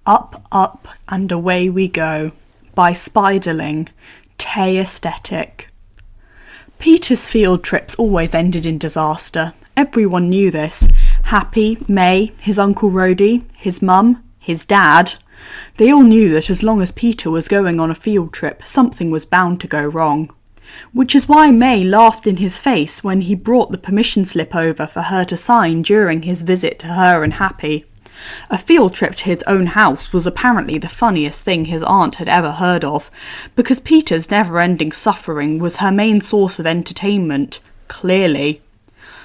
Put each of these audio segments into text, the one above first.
Up, up, and away we go, by Spiderling, taeasstaetic. Peter's field trips always ended in disaster. Everyone knew this. Happy, May, his Uncle Rhodey, his mum, his dad. They all knew that as long as Peter was going on a field trip, something was bound to go wrong. Which is why May laughed in his face when he brought the permission slip over for her to sign during his visit to her and Happy. A field trip to his own house was apparently the funniest thing his aunt had ever heard of, because Peter's never-ending suffering was her main source of entertainment, clearly.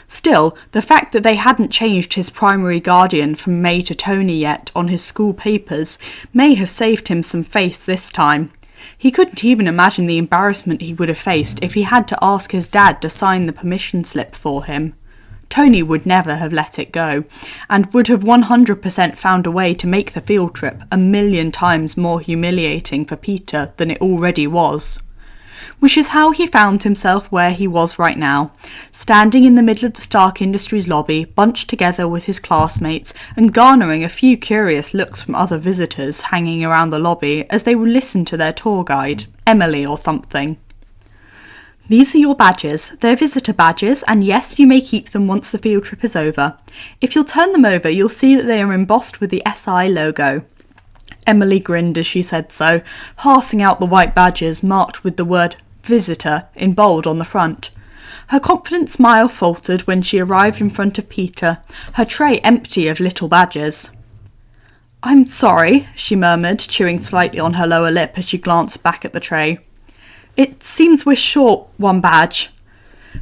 Still, the fact that they hadn't changed his primary guardian from May to Tony yet on his school papers may have saved him some face this time. He couldn't even imagine the embarrassment he would have faced if he had to ask his dad to sign the permission slip for him. Tony would never have let it go, and would have 100% found a way to make the field trip 1,000,000 times more humiliating for Peter than it already was. Which is how he found himself where he was right now, standing in the middle of the Stark Industries lobby, bunched together with his classmates, and garnering a few curious looks from other visitors hanging around the lobby as they would listen to their tour guide, Emily or something. These are your badges. They're visitor badges, and yes, you may keep them once the field trip is over. If you'll turn them over, you'll see that they are embossed with the SI logo. Emily grinned as she said so, passing out the white badges marked with the word visitor in bold on the front. Her confident smile faltered when she arrived in front of Peter, her tray empty of little badges. "I'm sorry," she murmured, chewing slightly on her lower lip as she glanced back at the tray. "It seems we're short one badge."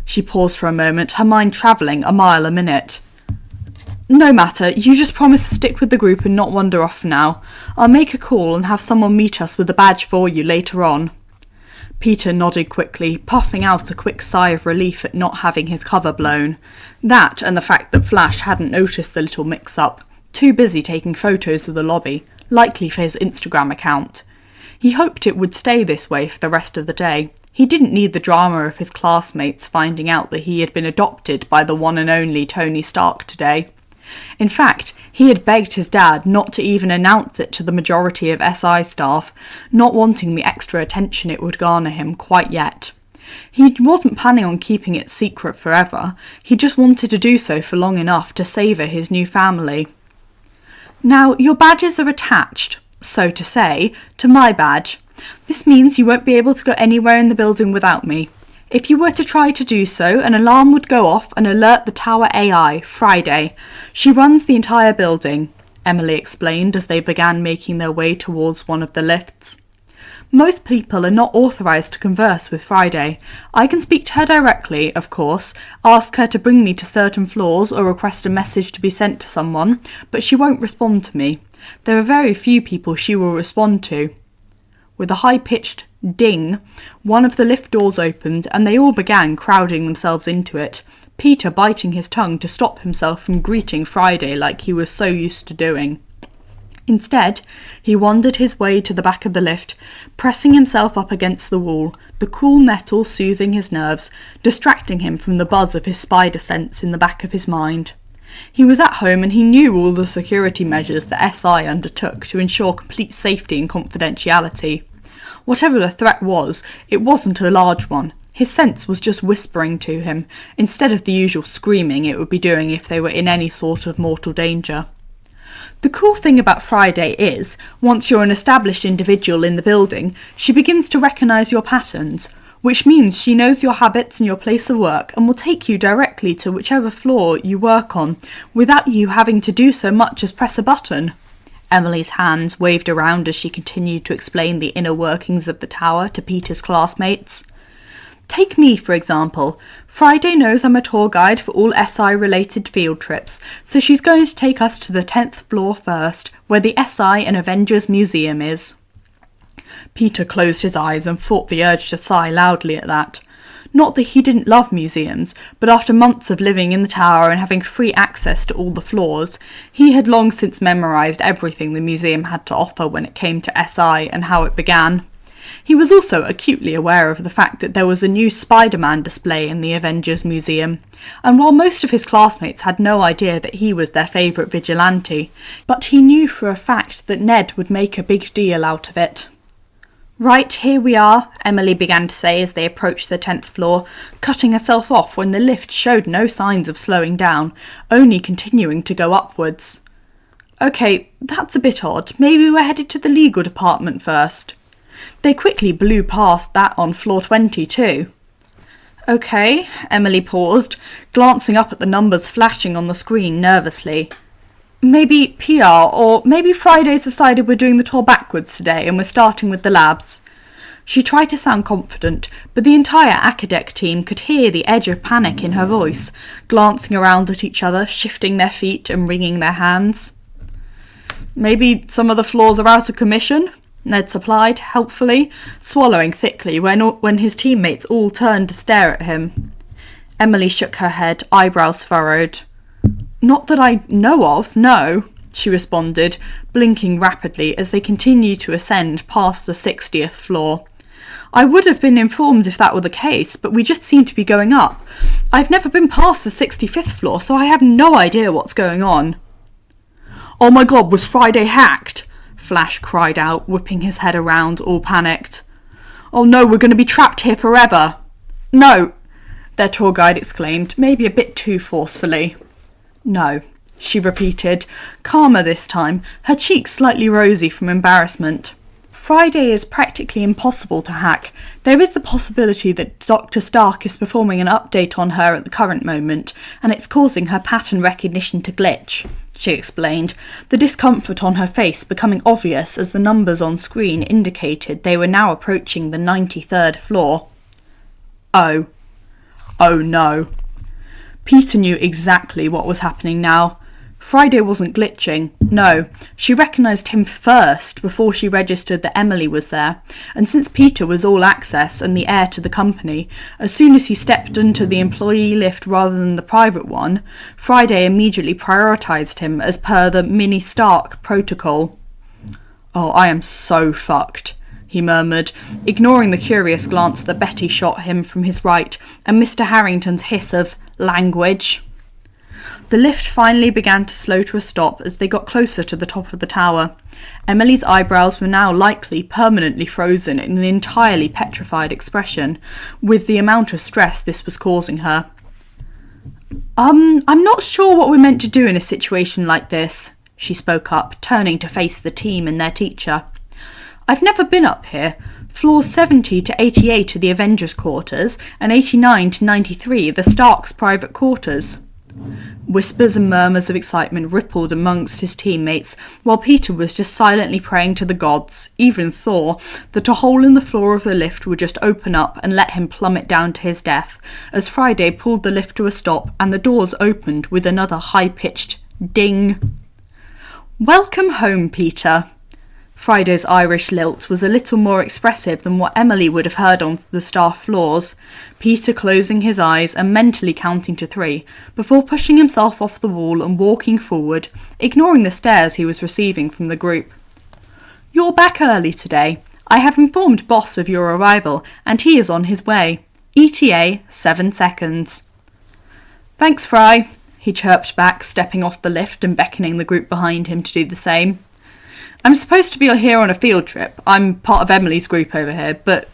She paused for a moment, her mind travelling a mile a minute. "No matter, you just promise to stick with the group and not wander off for now. I'll make a call and have someone meet us with a badge for you later on." Peter nodded quickly, puffing out a quick sigh of relief at not having his cover blown. That and the fact that Flash hadn't noticed the little mix-up, too busy taking photos of the lobby, likely for his Instagram account. He hoped it would stay this way for the rest of the day. He didn't need the drama of his classmates finding out that he had been adopted by the one and only Tony Stark today. In fact, he had begged his dad not to even announce it to the majority of SI staff, not wanting the extra attention it would garner him quite yet. He wasn't planning on keeping it secret forever, he just wanted to do so for long enough to savour his new family. Now, your badges are attached, so to say, to my badge. This means you won't be able to go anywhere in the building without me. If you were to try to do so, an alarm would go off and alert the Tower AI, Friday. She runs the entire building, Emily explained as they began making their way towards one of the lifts. Most people are not authorised to converse with Friday. I can speak to her directly, of course, ask her to bring me to certain floors or request a message to be sent to someone, but she won't respond to me. There are very few people she will respond to. With a high-pitched ding, one of the lift doors opened and they all began crowding themselves into it, Peter biting his tongue to stop himself from greeting Friday like he was so used to doing. Instead, he wandered his way to the back of the lift, pressing himself up against the wall, the cool metal soothing his nerves, distracting him from the buzz of his spider sense in the back of his mind. He was at home and he knew all the security measures that SI undertook to ensure complete safety and confidentiality. Whatever the threat was, it wasn't a large one. His sense was just whispering to him, instead of the usual screaming it would be doing if they were in any sort of mortal danger. The cool thing about Friday is, once you're an established individual in the building, she begins to recognise your patterns, which means she knows your habits and your place of work and will take you directly to whichever floor you work on, without you having to do so much as press a button. Emily's hands waved around as she continued to explain the inner workings of the tower to Peter's classmates. Take me, for example. Friday knows I'm a tour guide for all SI-related field trips, so she's going to take us to the 10th floor first, where the SI and Avengers Museum is. Peter closed his eyes and fought the urge to sigh loudly at that. Not that he didn't love museums, but after months of living in the tower and having free access to all the floors, he had long since memorised everything the museum had to offer when it came to SI and how it began. He was also acutely aware of the fact that there was a new Spider-Man display in the Avengers Museum, and while most of his classmates had no idea that he was their favourite vigilante, but he knew for a fact that Ned would make a big deal out of it. "Right, here we are," Emily began to say as they approached the 10th floor, cutting herself off when the lift showed no signs of slowing down, only continuing to go upwards. "Okay, that's a bit odd. Maybe we're headed to the legal department first." They quickly blew past that on floor 20 too. "Okay," Emily paused, glancing up at the numbers flashing on the screen nervously. "Maybe PR, or maybe Friday's decided we're doing the tour backwards today and we're starting with the labs." She tried to sound confident, but the entire academic team could hear the edge of panic in her voice, glancing around at each other, shifting their feet and wringing their hands. "Maybe some of the floors are out of commission," Ned supplied, helpfully, swallowing thickly when his teammates all turned to stare at him. Emily shook her head, eyebrows furrowed. "Not that I know of, no," she responded, blinking rapidly as they continued to ascend past the 60th floor. "I would have been informed if that were the case, but we just seem to be going up. I've never been past the 65th floor, so I have no idea what's going on." "Oh my god, was Friday hacked?" Flash cried out, whipping his head around, all panicked. "Oh no, we're going to be trapped here forever." "No," their tour guide exclaimed, maybe a bit too forcefully. "No," she repeated, calmer this time, her cheeks slightly rosy from embarrassment. "Friday is practically impossible to hack. There is the possibility that Dr. Stark is performing an update on her at the current moment, and it's causing her pattern recognition to glitch," she explained, the discomfort on her face becoming obvious as the numbers on screen indicated they were now approaching the 93rd floor. Oh no. Peter knew exactly what was happening now. Friday wasn't glitching. No, she recognised him first before she registered that Emily was there, and since Peter was all access and the heir to the company, as soon as he stepped into the employee lift rather than the private one, Friday immediately prioritised him as per the Mini Stark protocol. "Oh, I am so fucked," he murmured, ignoring the curious glance that Betty shot him from his right and Mr. Harrington's hiss of "language." The lift finally began to slow to a stop as they got closer to the top of the tower. Emily's eyebrows were now likely permanently frozen in an entirely petrified expression, with the amount of stress this was causing her. I'm not sure what we're meant to do in a situation like this," she spoke up, turning to face the team and their teacher. "I've never been up here. Floors 70 to 88 are the Avengers' quarters, and 89 to 93 the Starks' private quarters." Whispers and murmurs of excitement rippled amongst his teammates, while Peter was just silently praying to the gods, even Thor, that a hole in the floor of the lift would just open up and let him plummet down to his death, as Friday pulled the lift to a stop and the doors opened with another high-pitched ding. "Welcome home, Peter." Friday's Irish lilt was a little more expressive than what Emily would have heard on the staff floors, Peter closing his eyes and mentally counting to 3, before pushing himself off the wall and walking forward, ignoring the stares he was receiving from the group. "You're back early today. I have informed Boss of your arrival, and he is on his way. ETA 7 seconds. "Thanks, Fry," he chirped back, stepping off the lift and beckoning the group behind him to do the same. "I'm supposed to be here on a field trip. I'm part of Emily's group over here, but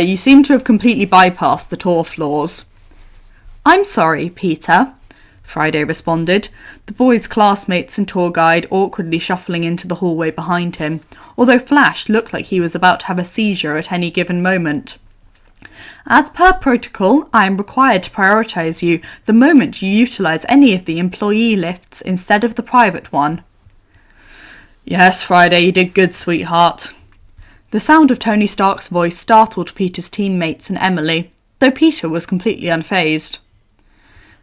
you seem to have completely bypassed the tour floors." "I'm sorry, Peter," Friday responded, the boy's classmates and tour guide awkwardly shuffling into the hallway behind him, although Flash looked like he was about to have a seizure at any given moment. "As per protocol, I am required to prioritise you the moment you utilise any of the employee lifts instead of the private one." "Yes, Friday, you did good, sweetheart." The sound of Tony Stark's voice startled Peter's teammates and Emily, though Peter was completely unfazed.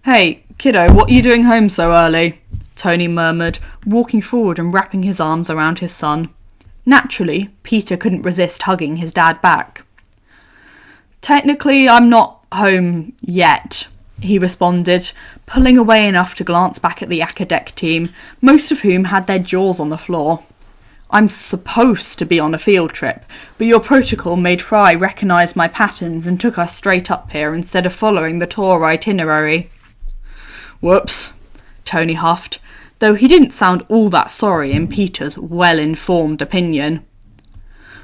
"Hey, kiddo, what are you doing home so early?" Tony murmured, walking forward and wrapping his arms around his son. Naturally, Peter couldn't resist hugging his dad back. "Technically, I'm not home yet," he responded, pulling away enough to glance back at the academic team, most of whom had their jaws on the floor. I'm supposed to be on a field trip, but your protocol made Fry recognise my patterns and took us straight up here instead of following the tour itinerary. Whoops, Tony huffed, though he didn't sound all that sorry in Peter's well-informed opinion.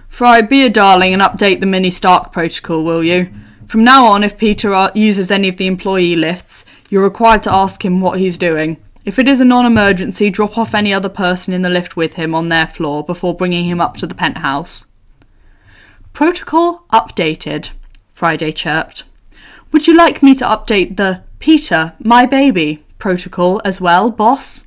Fry, be a darling and update the mini Stark protocol, will you? From now on, if Peter uses any of the employee lifts, you're required to ask him what he's doing. If it is a non-emergency, drop off any other person in the lift with him on their floor before bringing him up to the penthouse. Protocol updated, Friday chirped. Would you like me to update the Peter, my baby protocol as well, boss?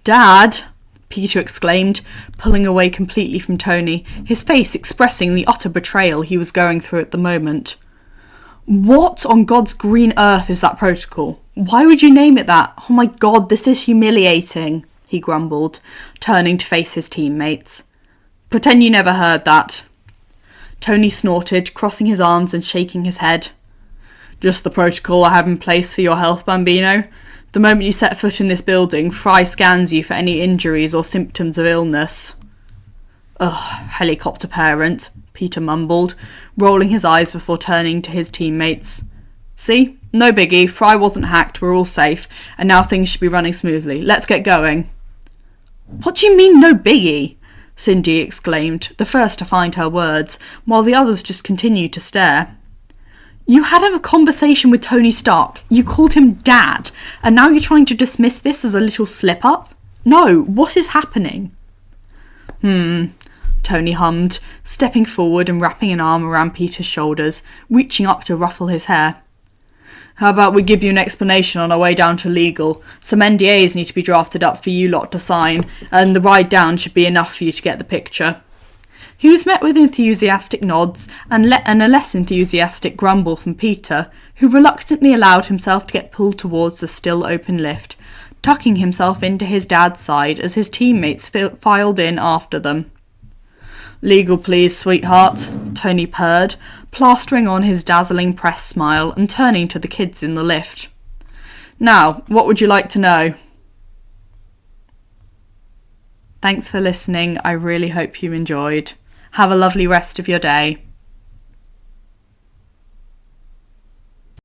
Dad, Peter exclaimed, pulling away completely from Tony, his face expressing the utter betrayal he was going through at the moment. What on God's green earth is that protocol? Why would you name it that? Oh my God, this is humiliating, he grumbled, turning to face his teammates. Pretend you never heard that. Tony snorted, crossing his arms and shaking his head. Just the protocol I have in place for your health, Bambino. The moment you set foot in this building, Fry scans you for any injuries or symptoms of illness. Ugh, helicopter parent, Peter mumbled, rolling his eyes before turning to his teammates. See? No biggie, Fry wasn't hacked, we're all safe, and now things should be running smoothly. Let's get going. What do you mean, no biggie? Cindy exclaimed, the first to find her words, while the others just continued to stare. You had a conversation with Tony Stark, you called him Dad, and now you're trying to dismiss this as a little slip-up? No, what is happening? Tony hummed, stepping forward and wrapping an arm around Peter's shoulders, reaching up to ruffle his hair. How about we give you an explanation on our way down to legal? Some NDAs need to be drafted up for you lot to sign, and the ride down should be enough for you to get the picture. He was met with enthusiastic nods and a less enthusiastic grumble from Peter, who reluctantly allowed himself to get pulled towards the still open lift, tucking himself into his dad's side as his teammates filed in after them. Legal please, sweetheart, Tony purred, plastering on his dazzling press smile and turning to the kids in the lift. Now, what would you like to know? Thanks for listening. I really hope you enjoyed. Have a lovely rest of your day.